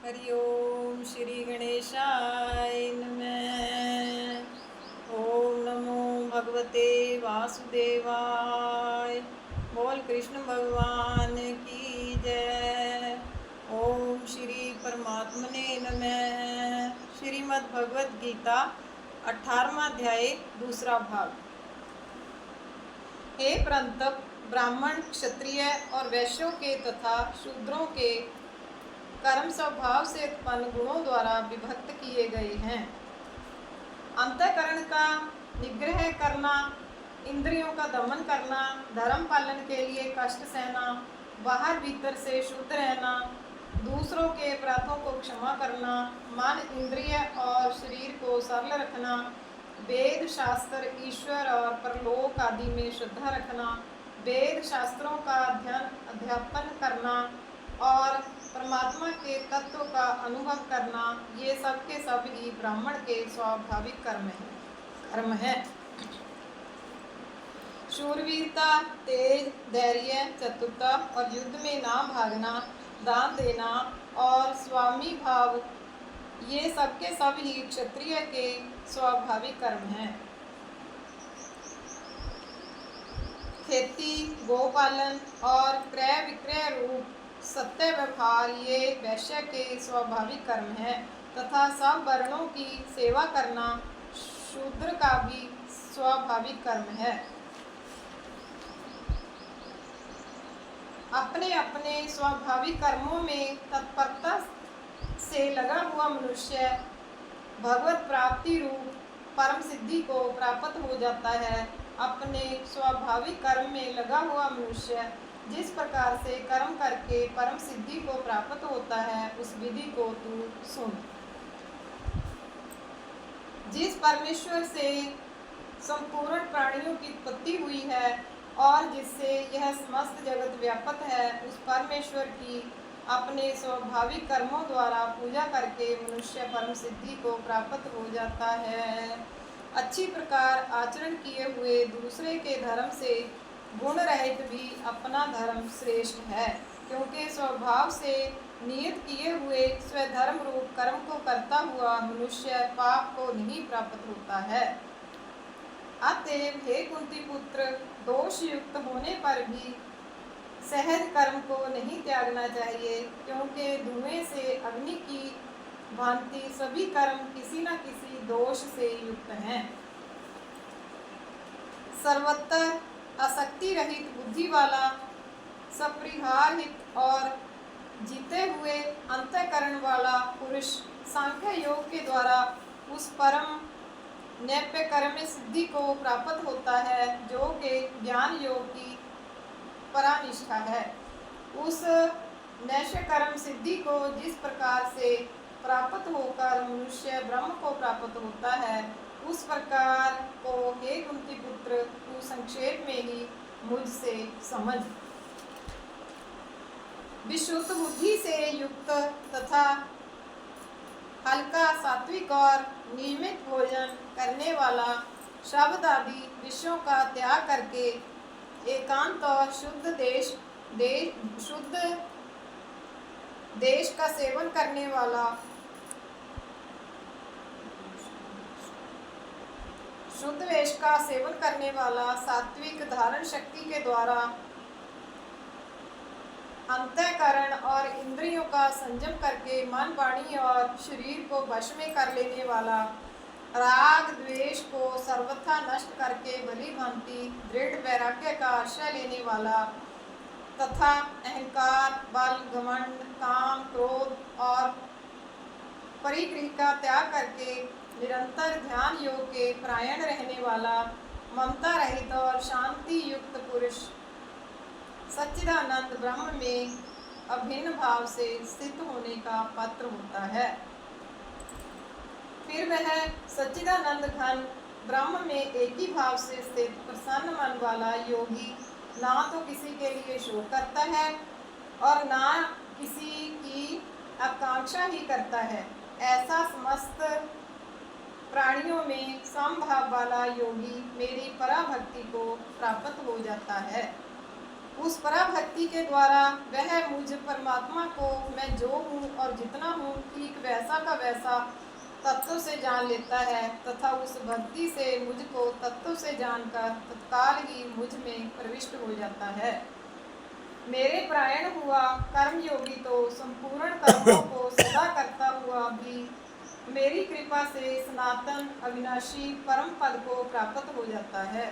हरि ओम श्री गणेशाय नमः। ओम नमो भगवते वासुदेवाय। बोल कृष्ण भगवान की जय। ओम श्री परमात्मने नमः। श्रीमद् भगवद गीता 18वां अध्याय दूसरा भाग। हे परंतप, ब्राह्मण, क्षत्रिय और वैश्यों के तथा शूद्रों के कर्म स्वभाव से उत्पन्न गुणों द्वारा विभक्त किए गए हैं। अंतःकरण का निग्रह करना, इंद्रियों का दमन करना, धर्म पालन के लिए कष्ट सहना, बाहर भीतर से शुद्ध रहना, दूसरों के अपराधों को क्षमा करना, मन, इंद्रिय और शरीर को सरल रखना, वेद शास्त्र, ईश्वर और परलोक आदि में श्रद्धा रखना, वेद शास्त्रों का अध्यापन करना और परमात्मा के तत्व का अनुभव करना, ये सब के सब ही ब्राह्मण के स्वाभाविक कर्म है। शूरवीरता, तेज, धैर्य, चतुरता और युद्ध में ना भागना, दान देना और स्वामी भाव, ये सब के सब ही क्षत्रिय के स्वाभाविक कर्म हैं। खेती, गोपालन और क्रय विक्रय रूप सत्य व्यवहार ये वैश्य के स्वाभाविक कर्म है तथा सब वर्णों की सेवा करना शूद्र का भी स्वाभाविक कर्म है। अपने अपने स्वाभाविक कर्मों में तत्परता से लगा हुआ मनुष्य भगवत प्राप्ति रूप परम सिद्धि को प्राप्त हो जाता है। अपने स्वाभाविक कर्म में लगा हुआ मनुष्य जिस प्रकार से कर्म करके परम सिद्धि को प्राप्त होता है, उस विधि को तू सुन। जिस परमेश्वर से संपूर्ण प्राणियों की उत्पत्ति हुई है और जिससे यह समस्त जगत व्यापक है, उस परमेश्वर की अपने स्वाभाविक कर्मों द्वारा पूजा करके मनुष्य परम सिद्धि को प्राप्त हो जाता है। अच्छी प्रकार आचरण किए हुए दूसरे के धर्म से गुण रहित भी अपना धर्म श्रेष्ठ है, क्योंकि स्वभाव से नियत किए हुए स्वधर्म रूप कर्म को करता हुआ मनुष्य पाप को नहीं प्राप्त होता है। अतएव हे कुंती पुत्र, दोष युक्त होने पर भी सहज कर्म को नहीं त्यागना चाहिए, क्योंकि धुएं से अग्नि की भांति सभी कर्म किसी न किसी दोष से युक्त हैं। सर्वत्र आसक्ति रहित बुद्धि वाला, सपरिहार हित और जीते हुए अंतःकरण वाला पुरुष सांख्य योग के द्वारा उस परम नैप्य कर्म सिद्धि को प्राप्त होता है जो कि ज्ञान योग की परानिष्ठा है। उस नैश्य कर्म सिद्धि को जिस प्रकार से प्राप्त होकर मनुष्य ब्रह्म को प्राप्त होता है, उस प्रकार को हे कुंती पुत्र, तू संक्षेप में ही मुझसे समझ। विशुद्ध बुद्धि से युक्त तथा हल्का, सात्विक और नियमित भोजन करने वाला, शब्द आदि विषयों का त्याग करके एकांत और शुद्ध देश का सेवन करने वाला, शुद्ध वेश का सेवन करने वाला, सात्विक धारण शक्ति के द्वारा अंतःकरण और इंद्रियों का संयम करके मन, वाणी और शरीर को वश में कर लेने वाला, राग द्वेष को सर्वथा नष्ट करके भली भांति दृढ़ वैराग्य का आश्रय लेने वाला तथा अहंकार, बल, घमंड, काम, क्रोध और परिग्रह का त्याग करके निरंतर ध्यान योग के परायण रहने वाला, ममता रहित और शांति युक्त पुरुष सच्चिदानंद ब्रह्म में अभिन्न भाव से स्थित होने का पात्र होता है। फिर वह सच्चिदानंद घन ब्रह्म में एक ही भाव से स्थित प्रसन्न मन वाला योगी ना तो किसी के लिए शोक करता है और ना किसी की आकांक्षा ही करता है। ऐसा समस्त प्राणियों में समभाव वाला योगी मेरी पराभक्ति को प्राप्त हो जाता है। उस पराभक्ति के द्वारा वह मुझ परमात्मा को मैं जो हूँ और जितना हूँ ठीक वैसा का वैसा तत्व से जान लेता है तथा उस भक्ति से मुझको तत्व से जानकर तत्काल ही मुझ में प्रविष्ट हो जाता है। मेरे प्रायण हुआ कर्मयोगी तो संपूर्ण कर्मों को सदा करता हुआ भी मेरी कृपा से सनातन अविनाशी परम पद को प्राप्त हो जाता है।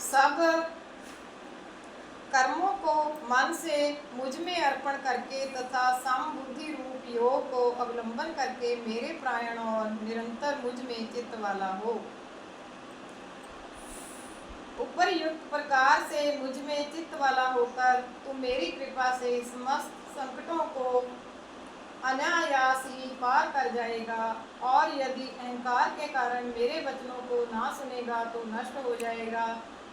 सब कर्मों को मन से मुझ में अर्पण करके तथा समबुद्धि रूप योग को अवलंबन करके मेरे प्रायण और निरंतर मुझ में चित्त वाला हो। उपरयुक्त प्रकार से मुझ में चित्त वाला होकर तू मेरी कृपा से समस्त संकटों को अनायास ही पार कर जाएगा और यदि अहंकार के कारण मेरे वचनों को ना सुनेगा तो नष्ट हो जाएगा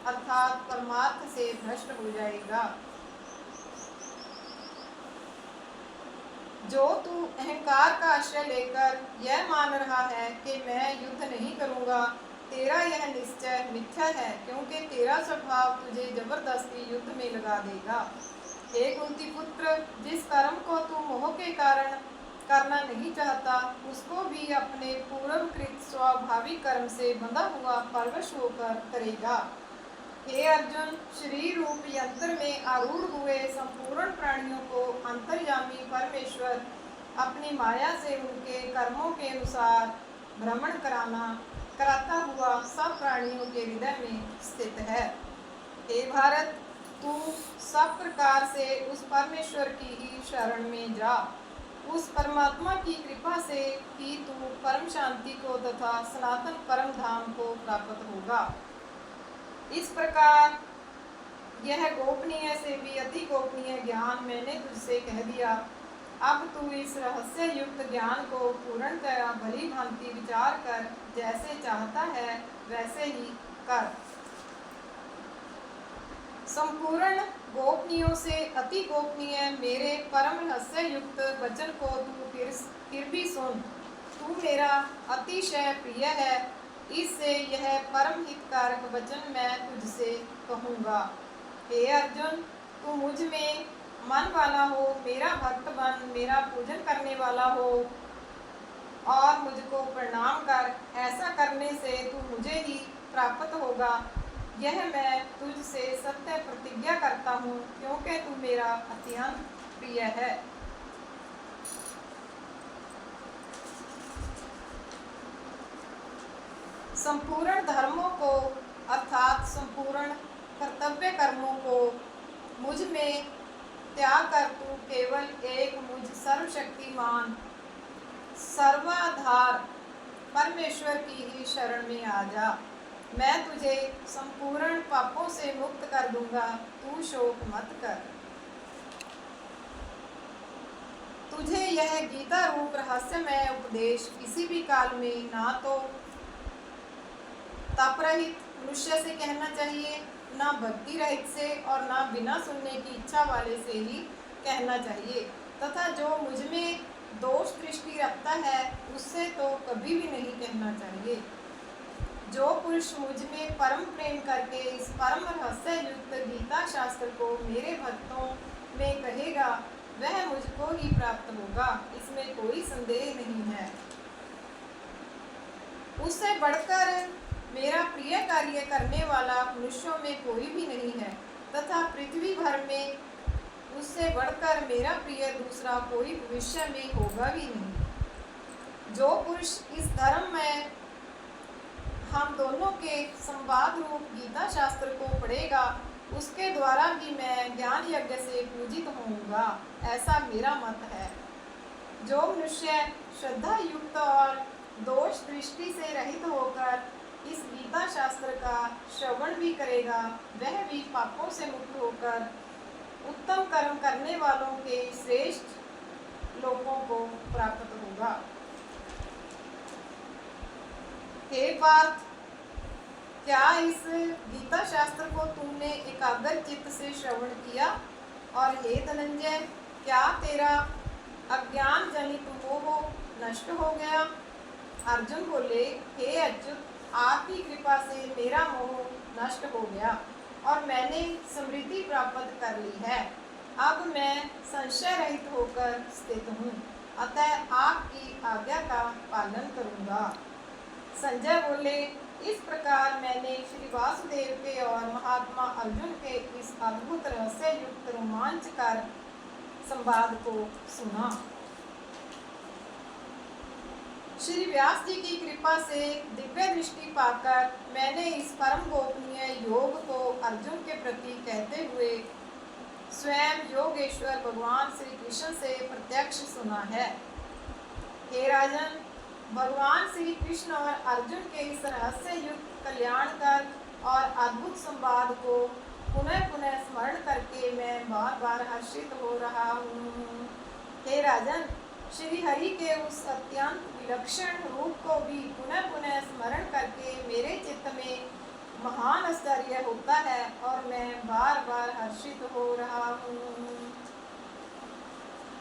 अर्थात परमार्थ से भ्रष्ट हो जाएगा। जो तू अहंकार का आश्रय लेकर यह मान रहा है कि मैं युद्ध नहीं करूंगा, तेरा यह निश्चय मिथ्या है, क्योंकि तेरा स्वभाव तुझे जबरदस्ती युद्ध में लगा देगा। हे कुंती पुत्र, जिस कर्म को तू मोह के कारण करना नहीं चाहता उसको भी अपने पूर्वकृत स्वाभाविक कर्म से बंधा हुआ परवश होकर करेगा। हे अर्जुन, शरीर रूप यंत्र में आरूढ़ हुए संपूर्ण प्राणियों को अंतर्यामी परमेश्वर अपनी माया से उनके कर्मों के अनुसार भ्रमण कराता हुआ सब प्राणियों के हृदय में स्थित है। हे भारत, तू सब प्रकार से उस परमेश्वर की ही शरण में जा। उस परमात्मा की कृपा से ही तू परम शांति को तथा सनातन परम धाम को प्राप्त होगा। इस प्रकार यह गोपनीय से भी अति गोपनीय ज्ञान मैंने तुझसे कह दिया। अब तू इस रहस्य युक्त ज्ञान को पूर्णतया भली भांति विचार कर जैसे चाहता है वैसे ही कर। संपूर्ण गोपनीयों से अति गोपनीय मेरे परम रहस्य युक्त वचन को तू फिर भी सुन। तू मेरा अतिशय प्रिय है, इससे यह परम हितकारक वचन मैं तुझसे कहूँगा। हे अर्जुन, तू मुझ में मन वाला हो, मेरा भक्त बन, मेरा पूजन करने वाला हो और मुझको प्रणाम कर। ऐसा करने से तू मुझे ही प्राप्त होगा, यह मैं तुझसे सत्य प्रतिज्ञा करता हूँ, क्योंकि तू मेरा अत्यंत प्रिय है। संपूर्ण धर्मों को अर्थात संपूर्ण कर्तव्य कर्मों को मुझ में त्याग कर तू केवल एक मुझ सर्वशक्तिमान सर्वाधार परमेश्वर की ही शरण में आ जा। मैं तुझे संपूर्ण पापों से मुक्त कर दूंगा, तू शोक मत कर। तुझे यह गीता रूप रहस्यमय उपदेश किसी भी काल में ना तो तप रहित मनुष्य से कहना चाहिए, ना भक्ति रहित से और ना बिना सुनने की इच्छा वाले से ही कहना चाहिए, तथा जो मुझ में दोष दृष्टि रखता है उससे तो कभी भी नहीं कहना चाहिए। जो पुरुष मुझ में परम प्रेम करके इस परम रहस्य युक्त गीता शास्त्र को मेरे भक्तों में कहेगा वह मुझको ही प्राप्त होगा, इसमें कोई संदेह नहीं है। उससे बढ़कर मेरा प्रिय कार्य करने वाला मनुष्यों में कोई भी नहीं है, तथा पृथ्वी भर में उससे बढ़कर मेरा प्रिय दूसरा कोई भविष्य में होगा भी नहीं। जो पुरुष इस धर्म में हम दोनों के संवाद रूप गीता शास्त्र को पढ़ेगा उसके द्वारा भी मैं ज्ञान यज्ञ से पूजित होऊंगा, ऐसा मेरा मत है। जो मनुष्य श्रद्धा युक्त और दोष दृष्टि से रहित होकर इस गीता शास्त्र का श्रवण भी करेगा वह भी पापों से मुक्त होकर उत्तम कर्म करने वालों के श्रेष्ठ लोकों को प्राप्त होगा। हे पार्थ, क्या इस गीता शास्त्र को तुमने एकाग्र चित्त से श्रवण किया? और हे धनंजय, क्या तेरा अज्ञान जनित मोह नष्ट हो गया? अर्जुन बोले, हे अच्युत, आपकी कृपा से मेरा मोह नष्ट हो गया और मैंने समृद्धि प्राप्त कर ली है। अब मैं संशय रहित होकर स्थित हूँ, अतः आपकी आज्ञा का पालन करूँगा। संजय बोले, इस प्रकार मैंने श्री वासुदेव के और महात्मा अर्जुन के इस अद्भुत रहस्य युक्त रोमांचकर संवाद को सुना। श्री व्यास जी की कृपा से दिव्य दृष्टि पाकर मैंने इस परम गोपनीय योग को अर्जुन के प्रति कहते हुए स्वयं योगेश्वर भगवान श्री कृष्ण से प्रत्यक्ष सुना है। हे राजन, भगवान श्री कृष्ण और अर्जुन के इस रहस्य युक्त कल्याणकर और अद्भुत संवाद को पुनः पुनः स्मरण करके मैं बार बार हर्षित हो रहा हूँ। हे राजन, श्री हरि के उस अत्यंत विलक्षण रूप को भी पुनः पुनः स्मरण करके मेरे चित्त में महान आश्चर्य होता है और मैं बार बार हर्षित हो रहा हूँ।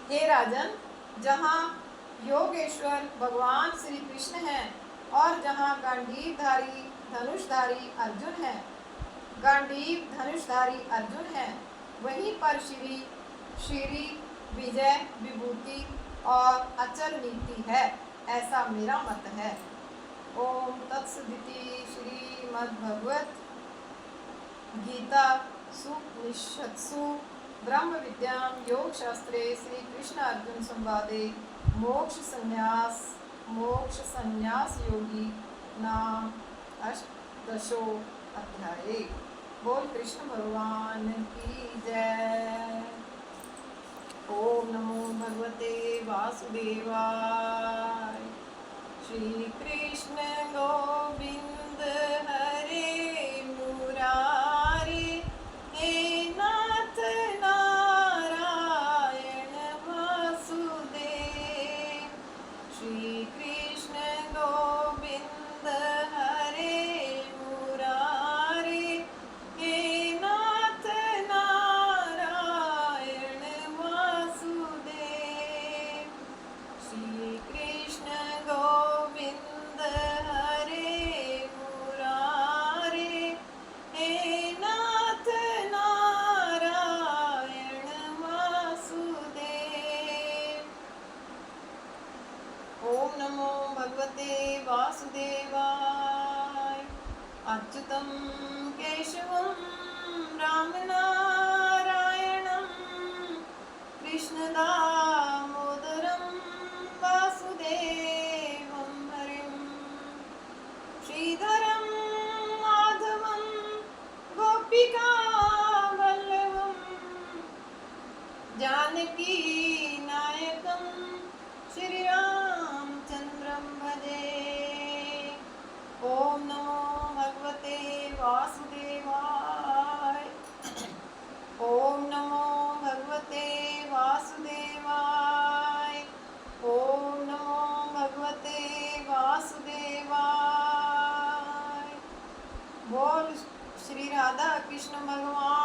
हे राजन, जहाँ योगेश्वर भगवान श्री कृष्ण हैं और जहाँ गांडीवधारी धनुषधारी अर्जुन है, गांडीव धनुषधारी अर्जुन है, वहीं पर श्री विजय विभूति और अचल नीति है, ऐसा मेरा मत है। ओम तत्सदिति श्रीमद्भगवत गीता सुपनिषत्सु ब्रह्म विद्याम योग शास्त्रे श्री कृष्ण अर्जुन संवादे मोक्ष संन्यास योगी नाम अष्टदशो अध्याय। बोल कृष्ण भगवान की जय। ओम नमो भगवते वासुदेवाय। श्री कृष्ण गोविंद हरे मुरारे, हे नाथ नारायण वासुदेव। श्री कृष्ण गोविंद हरे मुरारे, हे नाथ नारायण वासुदेव। श्री कृष्ण गोविंद हरे मुरारे, हे नाथ नारायण वासुदेव। ओम नमो भगवते वासुदेवाय। अच्युतं केशवं रामनारायणं कृष्णदामोदरं वासुदेवं हरिं, श्रीधरं माधवं गोपिकावल्लभं, जानकी नायकं श्रीरामचन्द्रं भजे। ओम नमो भगवते वासुदेवाय। ओम नमो भगवते वासुदेवाय। ओम नमो भगवते वासुदेवाय। बोल श्री राधा कृष्ण भगवान